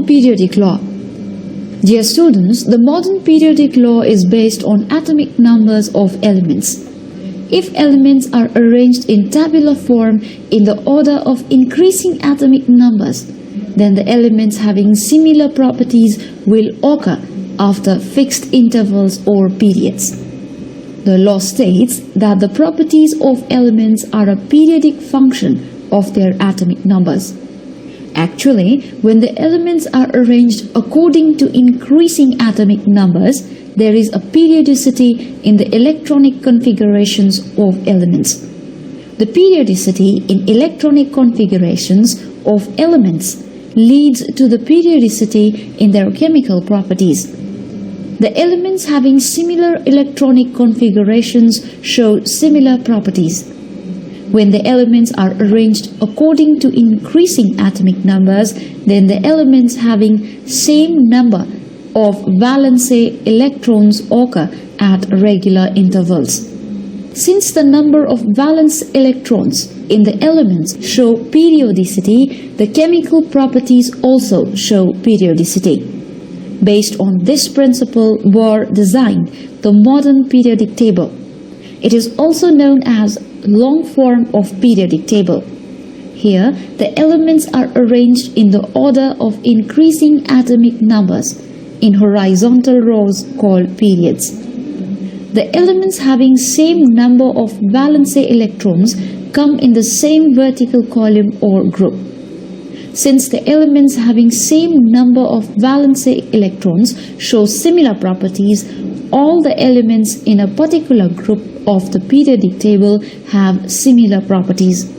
Morden periodic law. Dear students, the Morden periodic law is based on atomic numbers of elements. If elements are arranged in tabular form in the order of increasing atomic numbers, then the elements having similar properties will occur after fixed intervals or periods. The law states that the properties of elements are a periodic function of their atomic numbers. Actually, when the elements are arranged according to increasing atomic numbers, there is a periodicity in the electronic configurations of elements. The periodicity in electronic configurations of elements leads to the periodicity in their chemical properties. The elements having similar electronic configurations show similar properties. When the elements are arranged according to increasing atomic numbers, then the elements having same number of valence electrons occur at regular intervals. Since the number of valence electrons in the elements show periodicity, the chemical properties also show periodicity. Based on this principle were designed the Morden periodic table. It is also known as long form of periodic table. Here, the elements are arranged in the order of increasing atomic numbers in horizontal rows called periods. The elements having same number of valence electrons come in the same vertical column or group. Since the elements having same number of valence electrons show similar properties, all the elements in a particular group of the periodic table have similar properties.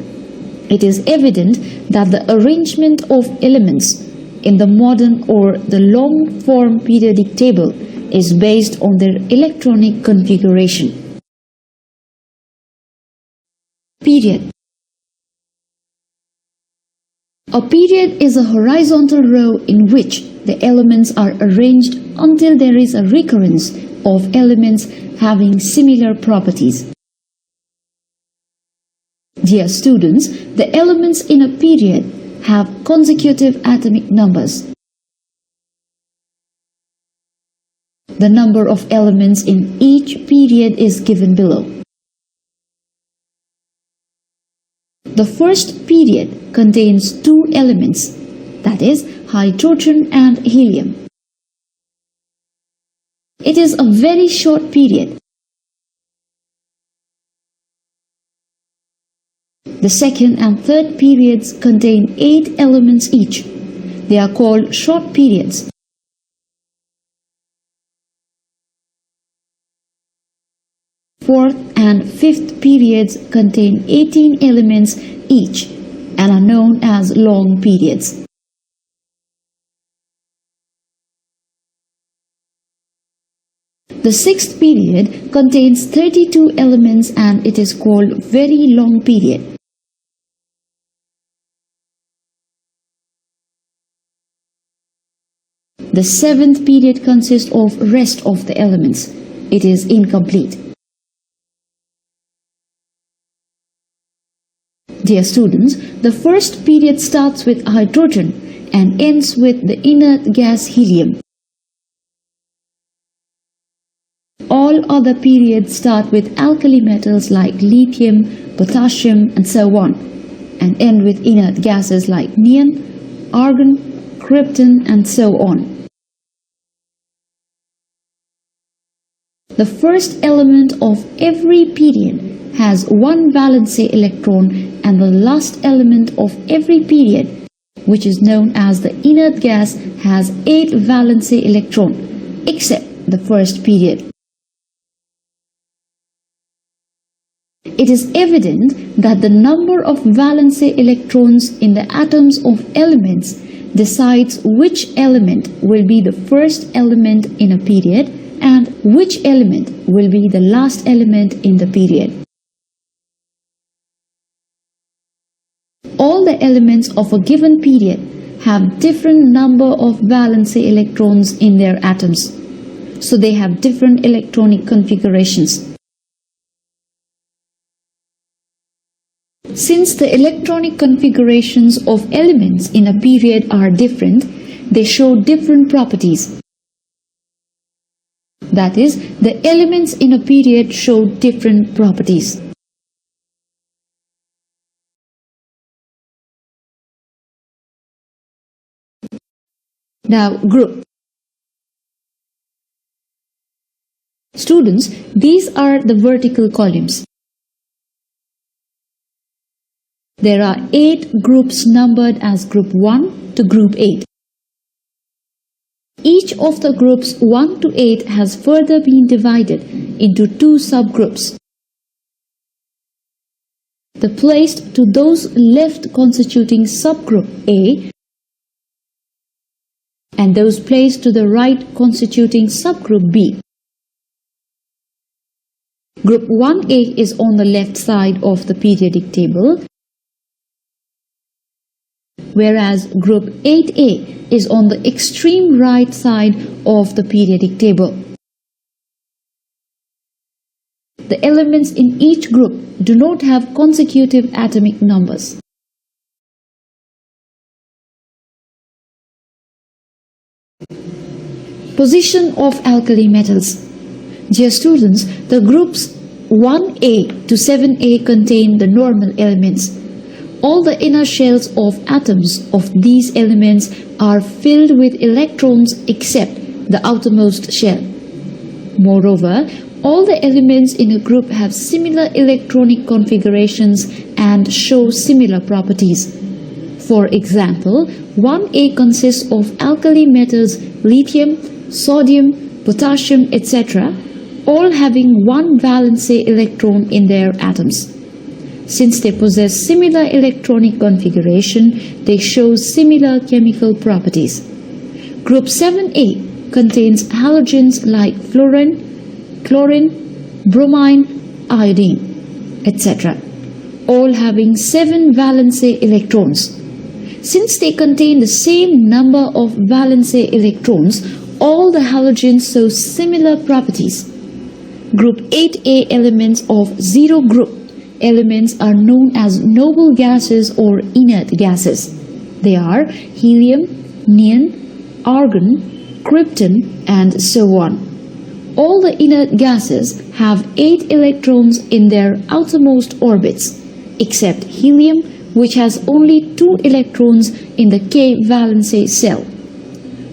It is evident that the arrangement of elements in the Morden or the long form periodic table is based on their electronic configuration. Period. A period is a horizontal row in which the elements are arranged until there is a recurrence of elements having similar properties. Dear students, the elements in a period have consecutive atomic numbers. The number of elements in each period is given below. The first period contains two elements, that is, hydrogen and helium. It is a very short period. The second and third periods contain 8 elements each. They are called short periods. Fourth and fifth periods contain 18 elements each and are known as long periods. The sixth period contains 32 elements and it is called very long period. The seventh period consists of rest of the elements. It is incomplete. Dear students, the first period starts with hydrogen and ends with the inert gas helium. All other periods start with alkali metals like lithium, potassium and so on, and end with inert gases like neon, argon, krypton and so on. The first element of every period has one valence electron and the last element of every period, which is known as the inert gas, has 8 valence electrons, except the first period. It is evident that the number of valence electrons in the atoms of elements decides which element will be the first element in a period and which element will be the last element in the period. All the elements of a given period have different number of valence electrons in their atoms, so they have different electronic configurations. Since the electronic configurations of elements in a period are different, they show different properties. That is, the elements in a period show different properties. Now, group. Students, these are the vertical columns. There are 8 groups numbered as group 1 to group 8. Each of the groups 1 to 8 has further been divided into 2 subgroups. The placed to those left constituting subgroup A and those placed to the right constituting subgroup B. Group 1A is on the left side of the periodic table, whereas group 8A is on the extreme right side of the periodic table. The elements in each group do not have consecutive atomic numbers. Position of alkali metals. Dear students, the groups 1A to 7A contain the normal elements. All the inner shells of atoms of these elements are filled with electrons except the outermost shell. Moreover, all the elements in a group have similar electronic configurations and show similar properties. For example, 1A consists of alkali metals lithium, sodium, potassium, etc., all having one valence electron in their atoms. Since they possess similar electronic configuration, they show similar chemical properties. Group 7A contains halogens like fluorine, chlorine, bromine, iodine, etc., all having 7 valence electrons. Since they contain the same number of valence electrons, all the halogens show similar properties. Group 8A elements of zero group elements are known as noble gases or inert gases. They are helium, neon, argon, krypton, and so on. All the inert gases have 8 electrons in their outermost orbits, except helium, which has only 2 electrons in the K valence cell.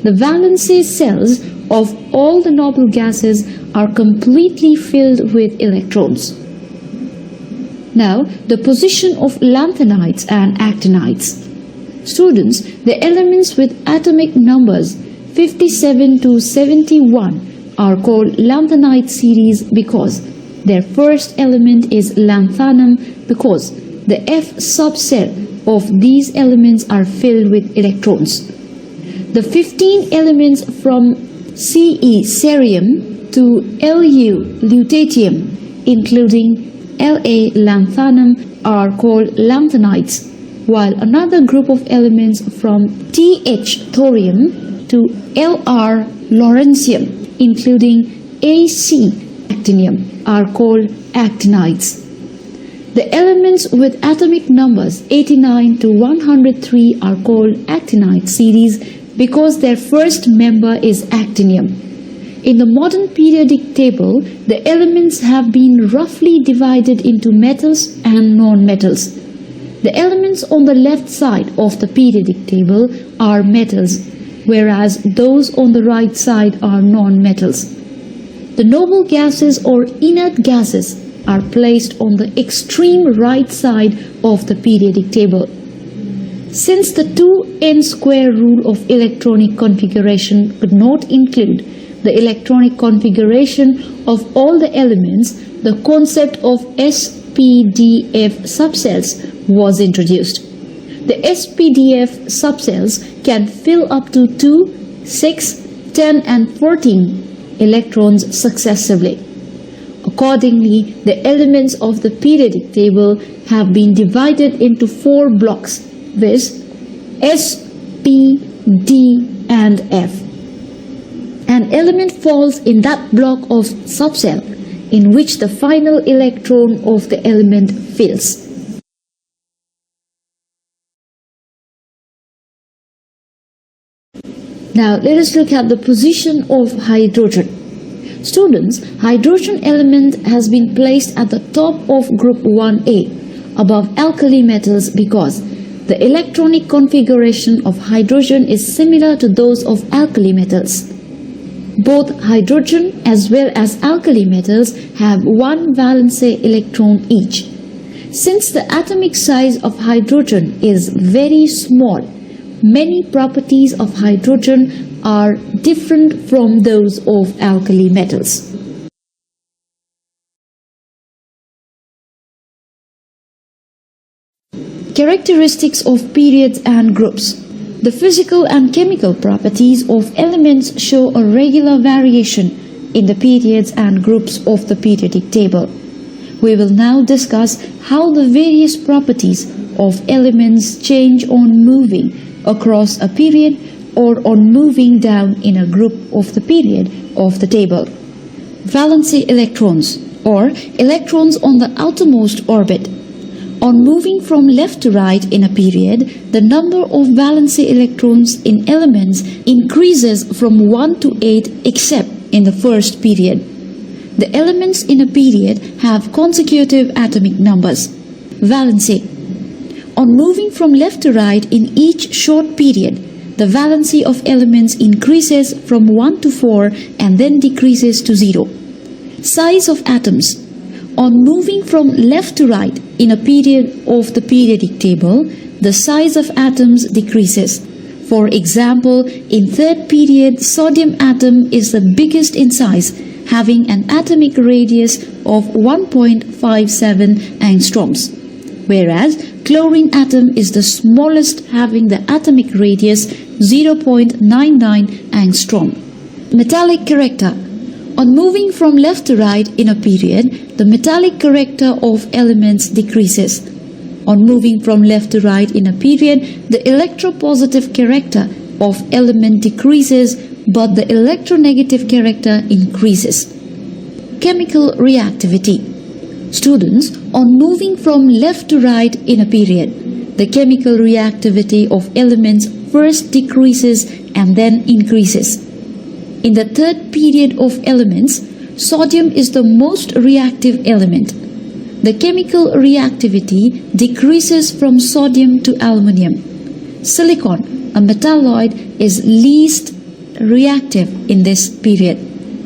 The valence cells of all the noble gases are completely filled with electrons. Now, the position of lanthanides and actinides. Students, the elements with atomic numbers 57 to 71 are called lanthanide series because their first element is lanthanum because the F subcell of these elements are filled with electrons. The 15 elements from Ce cerium to Lu lutetium, including La lanthanum, are called lanthanides, while another group of elements from Th thorium to Lr lawrencium, including Ac actinium, are called actinides. The elements with atomic numbers 89 to 103 are called actinide series because their first member is actinium. In the modern periodic table, the elements have been roughly divided into metals and non-metals. The elements on the left side of the periodic table are metals, whereas those on the right side are non-metals. The noble gases or inert gases are placed on the extreme right side of the periodic table. Since the 2n square rule of electronic configuration could not include the electronic configuration of all the elements, the concept of SPDF subcells was introduced. The SPDF subcells can fill up to 2, 6, 10 and 14 electrons successively. Accordingly, the elements of the periodic table have been divided into 4 blocks, viz. S, P, D and F. An element falls in that block of subcell in which the final electron of the element fills. Now let us look at the position of hydrogen. Students, hydrogen element has been placed at the top of group 1A above alkali metals because the electronic configuration of hydrogen is similar to those of alkali metals. Both hydrogen as well as alkali metals have one valence electron each. Since the atomic size of hydrogen is very small, many properties of hydrogen are different from those of alkali metals. Characteristics of periods and groups. The physical and chemical properties of elements show a regular variation in the periods and groups of the periodic table. We will now discuss how the various properties of elements change on moving across a period or on moving down in a group of the period of the table. Valence electrons or electrons on the outermost orbit. On moving from left to right in a period, the number of valence electrons in elements increases from 1 to 8 except in the first period. The elements in a period have consecutive atomic numbers. Valency. On moving from left to right in each short period, the valency of elements increases from 1 to 4 and then decreases to 0. Size of atoms. On moving from left to right in a period of the periodic table, the size of atoms decreases. For example, in third period, sodium atom is the biggest in size, having an atomic radius of 1.57 angstroms, whereas chlorine atom is the smallest, having the atomic radius 0.99 angstrom. Metallic character. On moving from left to right in a period, the metallic character of elements decreases. On moving from left to right in a period, the electropositive character of element decreases, but the electronegative character increases. Chemical reactivity. Students, on moving from left to right in a period, the chemical reactivity of elements first decreases and then increases. In the third period of elements, sodium is the most reactive element. The chemical reactivity decreases from sodium to aluminium. Silicon, a metalloid, is least reactive in this period,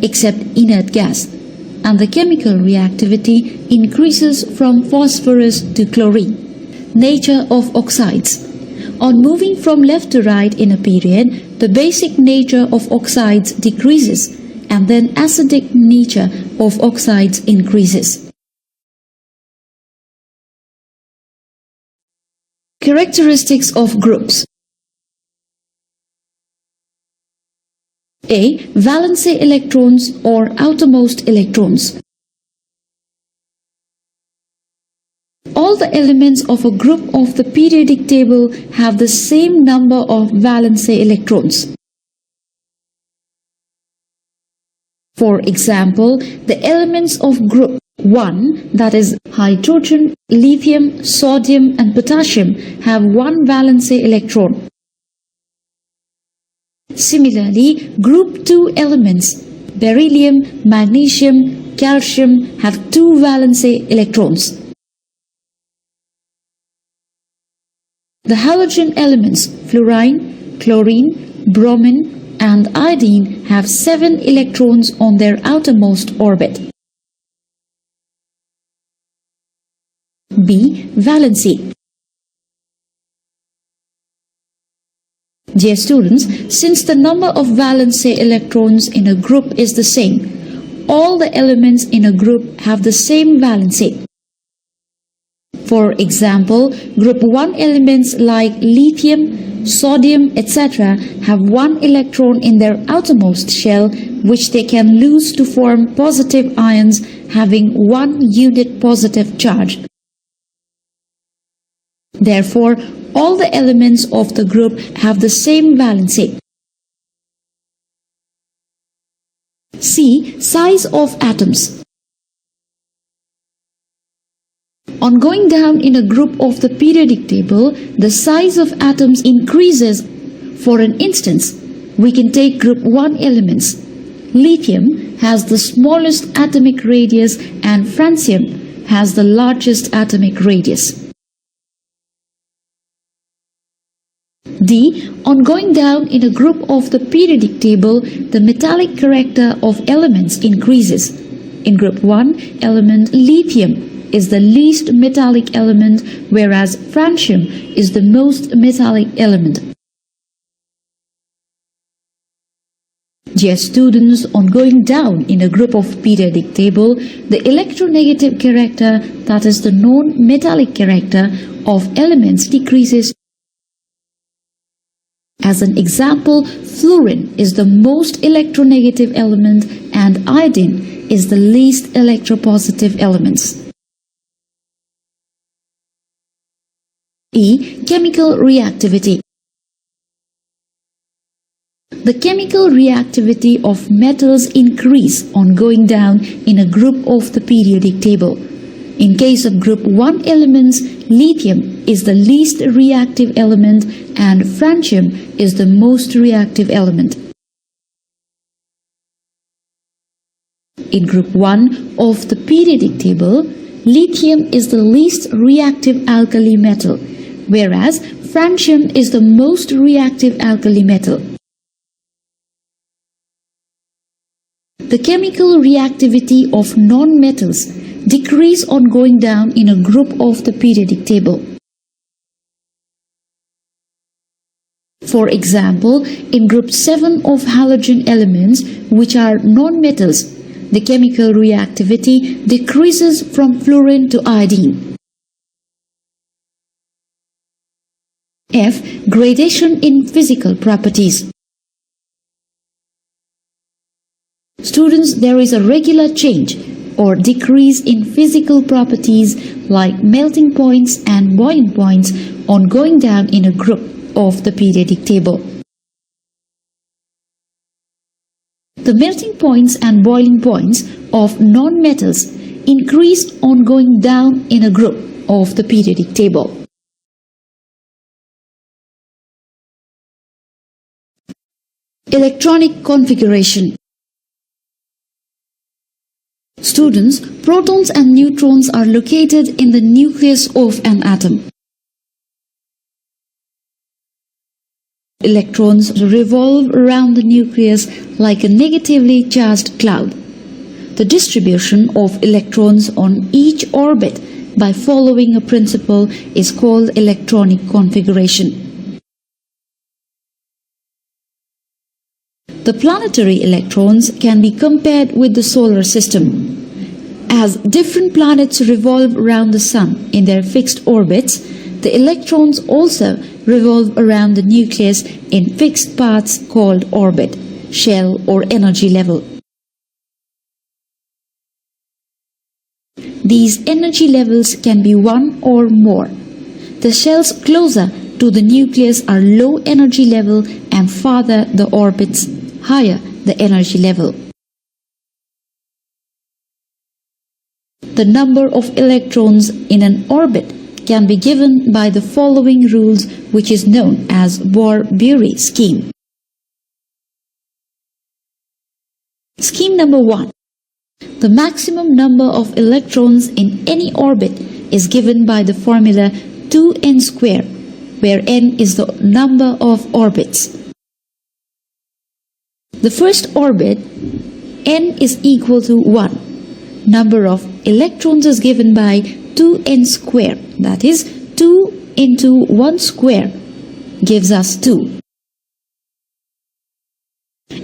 except inert gas, and the chemical reactivity increases from phosphorus to chlorine. Nature of oxides. On moving from left to right in a period, the basic nature of oxides decreases and then acidic nature of oxides increases. Characteristics of groups. A. Valence electrons or outermost electrons. All the elements of a group of the periodic table have the same number of valence electrons. For example, the elements of group 1, that is hydrogen, lithium, sodium and potassium, have one valence electron. Similarly, group 2 elements, beryllium, magnesium, calcium, have two valence electrons. The halogen elements fluorine, chlorine, bromine and iodine have 7 electrons on their outermost orbit. B. Valency. Dear students, since the number of valence electrons in a group is the same, all the elements in a group have the same valency. For example, group 1 elements like lithium, sodium, etc. have one electron in their outermost shell, which they can lose to form positive ions having one unit positive charge. Therefore, all the elements of the group have the same valency. C. Size of atoms. On going down in a group of the periodic table, the size of atoms increases. For an instance, we can take group 1 elements. Lithium has the smallest atomic radius and francium has the largest atomic radius. D. On going down in a group of the periodic table, the metallic character of elements increases. In group 1 element, lithium is the least metallic element, whereas francium is the most metallic element. Dear students, on going down in a group of periodic table, the electronegative character, that is the non-metallic character of elements, decreases. As an example, fluorine is the most electronegative element and iodine is the least electropositive elements. E. Chemical reactivity. The chemical reactivity of metals increase on going down in a group of the periodic table. In case of group 1 elements, lithium is the least reactive element and francium is the most reactive element. In group 1 of the periodic table, lithium is the least reactive alkali metal, whereas francium is the most reactive alkali metal. The chemical reactivity of non-metals decrease on going down in a group of the periodic table. For example, in group 7 of halogen elements, which are non-metals, the chemical reactivity decreases from fluorine to iodine. F. Gradation in physical properties. Students, there is a regular change or decrease in physical properties like melting points and boiling points on going down in a group of the periodic table. The melting points and boiling points of non-metals increase on going down in a group of the periodic table. Electronic configuration. Students, protons and neutrons are located in the nucleus of an atom. Electrons revolve around the nucleus like a negatively charged cloud. The distribution of electrons on each orbit by following a principle is called electronic configuration. The planetary electrons can be compared with the solar system. As different planets revolve around the Sun in their fixed orbits, the electrons also revolve around the nucleus in fixed paths called orbit, shell or energy level. These energy levels can be one or more. The shells closer to the nucleus are low energy level and farther the orbits higher the energy level. The number of electrons in an orbit can be given by the following rules, which is known as Bohr-Bury scheme. Scheme number 1. The maximum number of electrons in any orbit is given by the formula 2n square, where n is the number of orbits. The first orbit, n is equal to 1. Number of electrons is given by 2n square, that is 2 into 1 square gives us 2.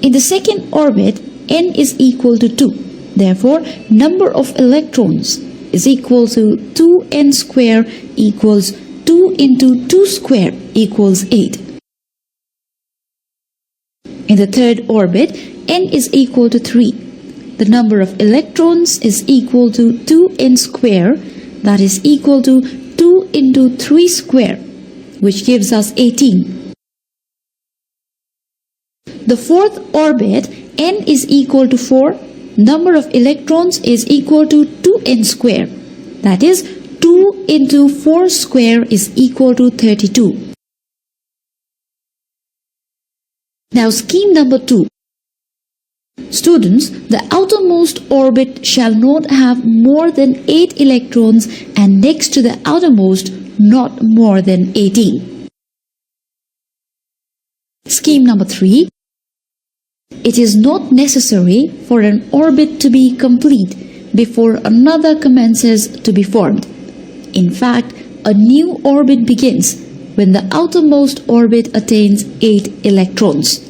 In the second orbit, n is equal to 2. Therefore, number of electrons is equal to 2n square equals 2 into 2 square equals 8. In the third orbit, n is equal to 3. The number of electrons is equal to 2n square, that is equal to 2 into 3 square, which gives us 18. The fourth orbit, n is equal to 4. Number of electrons is equal to 2n square, that is 2 into 4 square is equal to 32. Now scheme number 2. Students, the outermost orbit shall not have more than 8 electrons and next to the outermost not more than 18. Scheme number 3. It is not necessary for an orbit to be complete before another commences to be formed. In fact, a new orbit begins when the outermost orbit attains 8 electrons.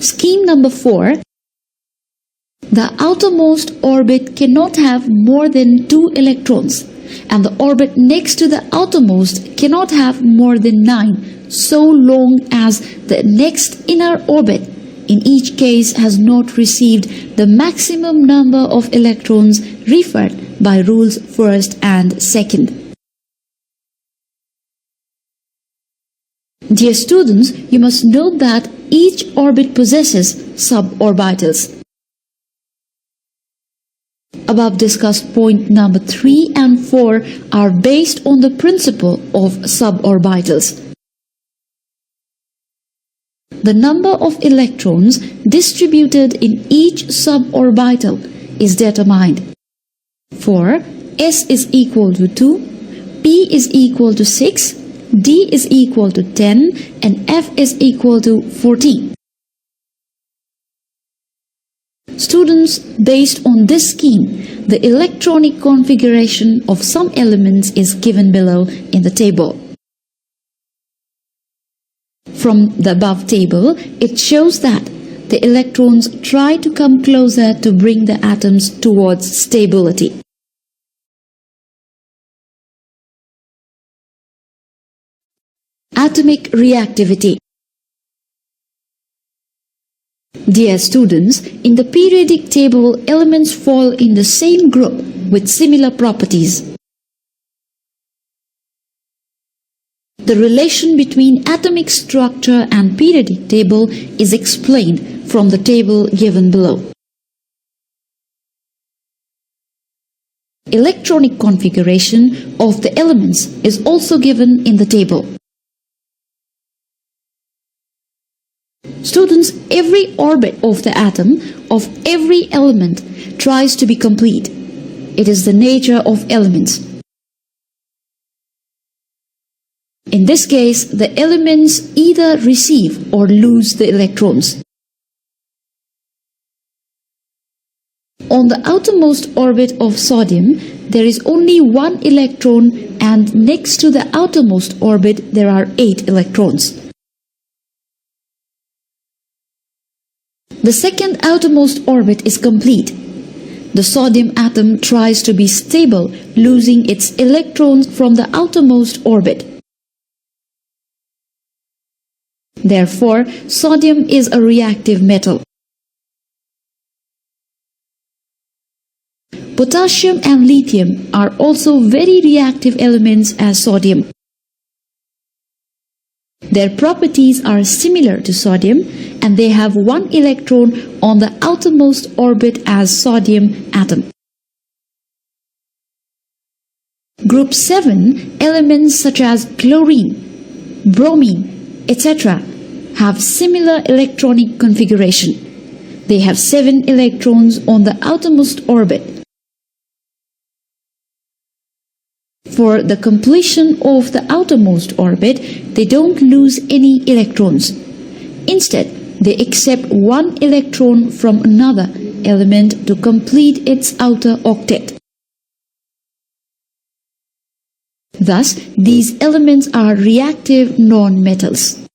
Scheme number 4. The outermost orbit cannot have more than 2 electrons and the orbit next to the outermost cannot have more than 9 so long as the next inner orbit in each case has not received the maximum number of electrons referred by rules 1st and 2nd. Dear students, you must note that each orbit possesses suborbitals. Above discussed point number 3 and 4 are based on the principle of suborbitals. The number of electrons distributed in each suborbital is determined. For S is equal to 2, P is equal to 6, D is equal to 10 and F is equal to 14. Students, based on this scheme, the electronic configuration of some elements is given below in the table. From the above table, it shows that the electrons try to come closer to bring the atoms towards stability. Atomic reactivity. Dear students, in the periodic table, elements fall in the same group with similar properties. The relation between atomic structure and periodic table is explained from the table given below. Electronic configuration of the elements is also given in the table. Students, every orbit of the atom of every element tries to be complete. It is the nature of elements. In this case, the elements either receive or lose the electrons. On the outermost orbit of sodium, there is only 1 electron and next to the outermost orbit there are 8 electrons. The second outermost orbit is complete. The sodium atom tries to be stable, losing its electrons from the outermost orbit. Therefore, sodium is a reactive metal. Potassium and lithium are also very reactive elements as sodium. Their properties are similar to sodium and they have 1 electron on the outermost orbit as sodium atom. Group 7 elements such as chlorine, bromine, etc. have similar electronic configuration. They have 7 electrons on the outermost orbit. For the completion of the outermost orbit, they don't lose any electrons. Instead, they accept 1 electron from another element to complete its outer octet. Thus, these elements are reactive non-metals.